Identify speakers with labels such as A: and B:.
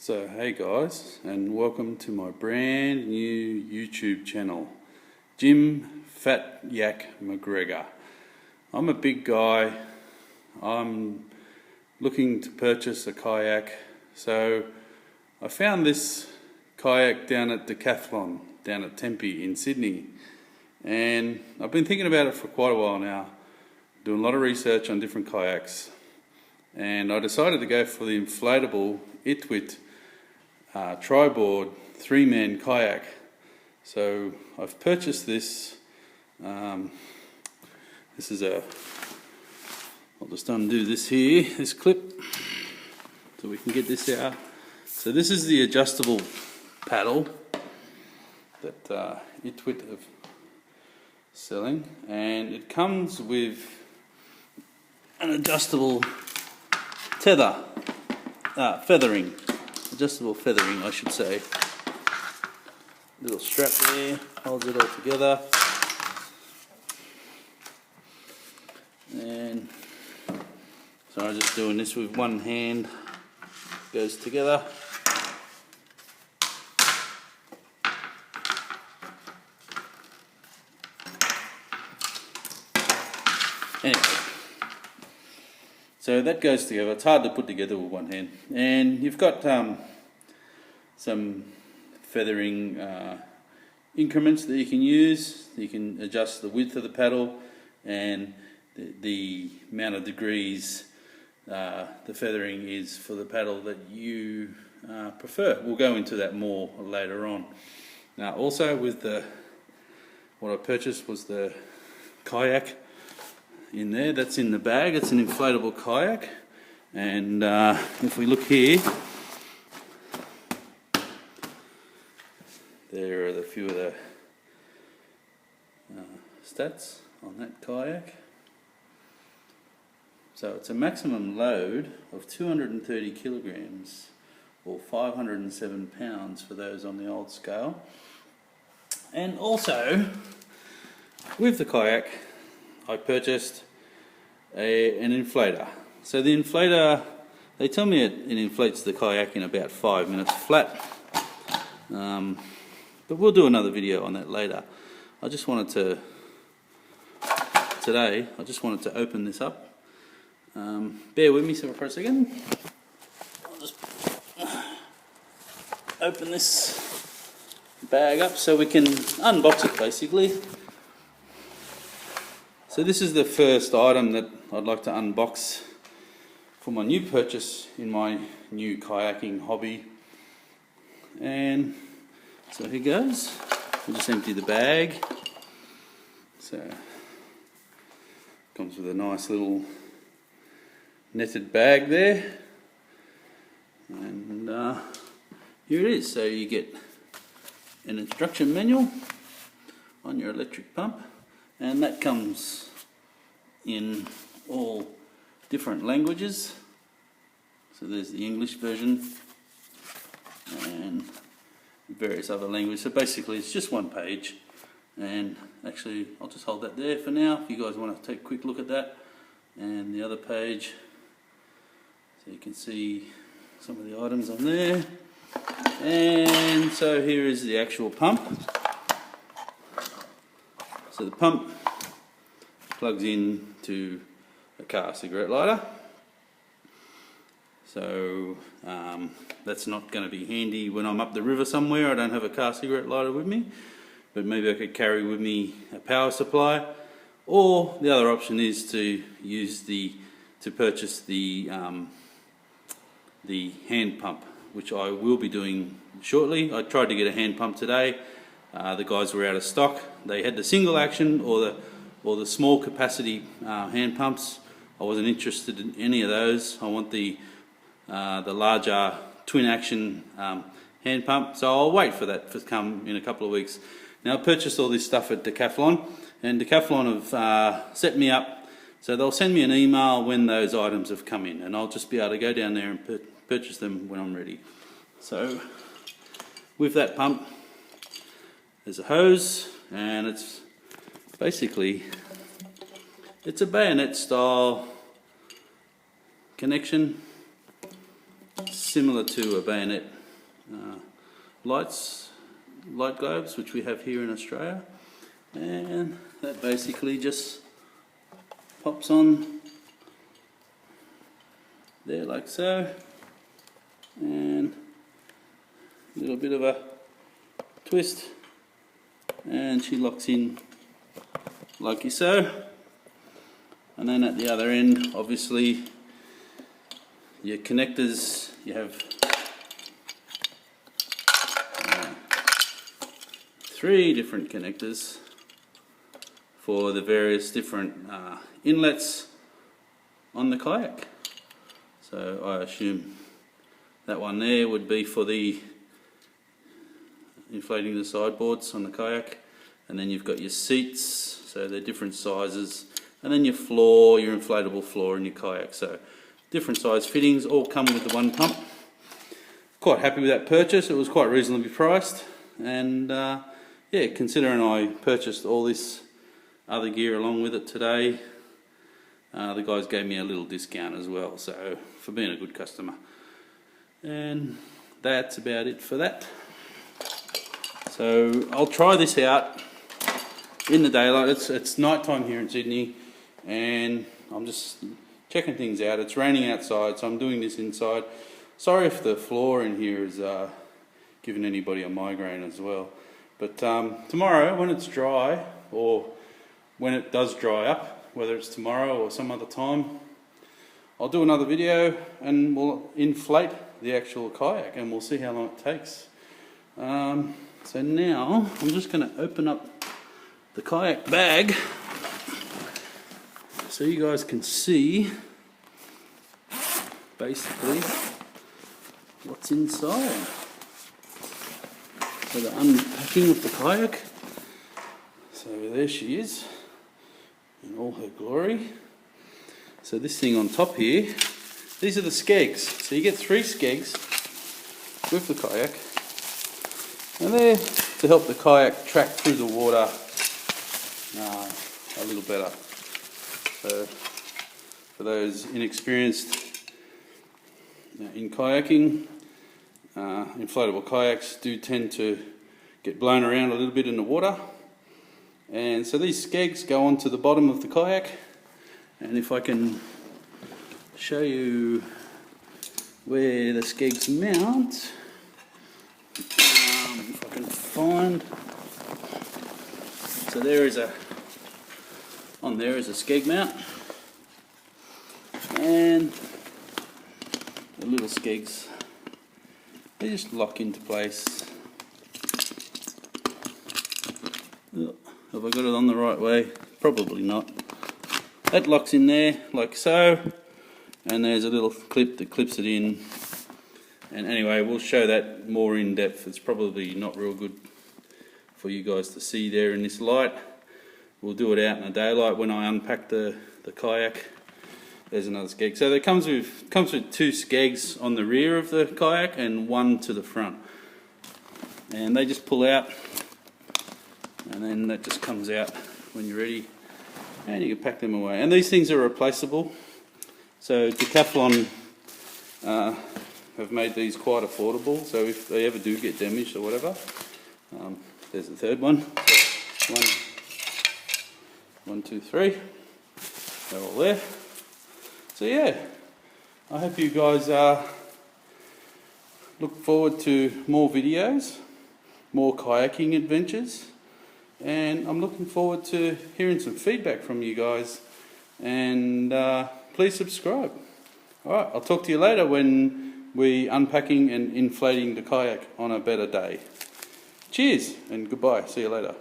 A: So hey guys, and welcome to my brand new YouTube channel, Jim Fat Yak McGregor. I'm a big guy. I'm looking to purchase a kayak, so I found this kayak down at Decathlon down at Tempe in Sydney, and I've been thinking about it for quite a while now, doing a lot of research on different kayaks, and I decided to go for the inflatable Itiwit tri-board 3-man kayak. So I've purchased this. This is I'll just undo this here, this clip, so we can get this out. So this is the adjustable paddle that Itiwit are selling, and it comes with an adjustable feathering. Adjustable feathering, I should say. Little strap there, holds it all together. And so I'm just doing this with one hand, goes together. Anyway, so that goes together. It's hard to put together with one hand. And you've got some feathering increments that you can use. You can adjust the width of the paddle and the amount of degrees the feathering is for the paddle that you prefer. We'll go into that more later on. Now, also with what I purchased was the kayak in there. That's in the bag. It's an inflatable kayak, and if we look here, there are a few of the stats on that kayak. So it's a maximum load of 230 kilograms or 507 pounds for those on the old scale. And also with the kayak I purchased an inflator. So the inflator, they tell me it inflates the kayak in about 5 minutes flat. But we'll do another video on that later. I just wanted to open this up. Bear with me for a second. I'll just open this bag up so we can unbox it basically. So this is the first item that I'd like to unbox for my new purchase in my new kayaking hobby. And so here goes. We'll just empty the bag. So comes with a nice little netted bag there, and here it is. So you get an instruction manual on your electric pump, and that comes in all different languages. So there's the English version and various other languages. So basically it's just one page, and actually I'll just hold that there for now if you guys want to take a quick look at that. And the other page, so you can see some of the items on there. And so here is the actual pump. So the pump plugs in to a car cigarette lighter. So that's not going to be handy when I'm up the river somewhere. I don't have a car cigarette lighter with me, but maybe I could carry with me a power supply. Or the other option is to purchase the hand pump, which I will be doing shortly. I tried to get a hand pump today. The guys were out of stock. They had the single action or the small capacity hand pumps. I wasn't interested in any of those. I want the larger twin action hand pump, so I'll wait for that to come in a couple of weeks. Now, I purchased all this stuff at Decathlon, and Decathlon have set me up, so they'll send me an email when those items have come in, and I'll just be able to go down there and purchase them when I'm ready. So with that pump, there's a hose, and it's basically a bayonet style connection. similar to a bayonet light globes, which we have here in Australia, and that basically just pops on there like so, and a little bit of a twist, and she locks in like so. And then at the other end, obviously, your connectors, you have 3 different connectors for the various different inlets on the kayak. So I assume that one there would be for the inflating the sideboards on the kayak, and then you've got your seats, so they're different sizes, and then your floor, your inflatable floor in your kayak. So different size fittings all come with the one pump. Quite happy with that purchase. It was quite reasonably priced, and yeah, considering I purchased all this other gear along with it today, the guys gave me a little discount as well, so for being a good customer. And that's about it for that. So I'll try this out in the daylight. It's night time here in Sydney, and I'm just checking things out. It's raining outside, so I'm doing this inside. Sorry if the floor in here is giving anybody a migraine as well. But tomorrow, when it's dry, or when it does dry up, whether it's tomorrow or some other time, I'll do another video and we'll inflate the actual kayak, and we'll see how long it takes. So now I'm just going to open up the kayak bag so you guys can see basically what's inside. So the unpacking of the kayak. So there she is in all her glory. So this thing on top here, these are the skegs. So you get 3 skegs with the kayak, and they're to help the kayak track through the water a little better. So for those inexperienced in kayaking, inflatable kayaks do tend to get blown around a little bit in the water, and so these skegs go onto the bottom of the kayak. And if I can show you where the skegs mount, if I can find, so there is a skeg mount, and the little skegs, they just lock into place. Have I got it on the right way? Probably not. That locks in there like so, and there's a little clip that clips it in. And anyway, we'll show that more in depth. It's probably not real good for you guys to see there in this light. We'll do it out in the daylight when I unpack the kayak. There's another skeg. So it comes with 2 skegs on the rear of the kayak and 1 to the front. And they just pull out, and then that just comes out when you're ready, and you can pack them away. And these things are replaceable. So Decathlon have made these quite affordable, so if they ever do get damaged or whatever, there's the third one. So 1, 2, 3, they're all there. So yeah, I hope you guys look forward to more videos, more kayaking adventures, and I'm looking forward to hearing some feedback from you guys, and please subscribe. Alright, I'll talk to you later when we're unpacking and inflating the kayak on a better day. Cheers and goodbye, see you later.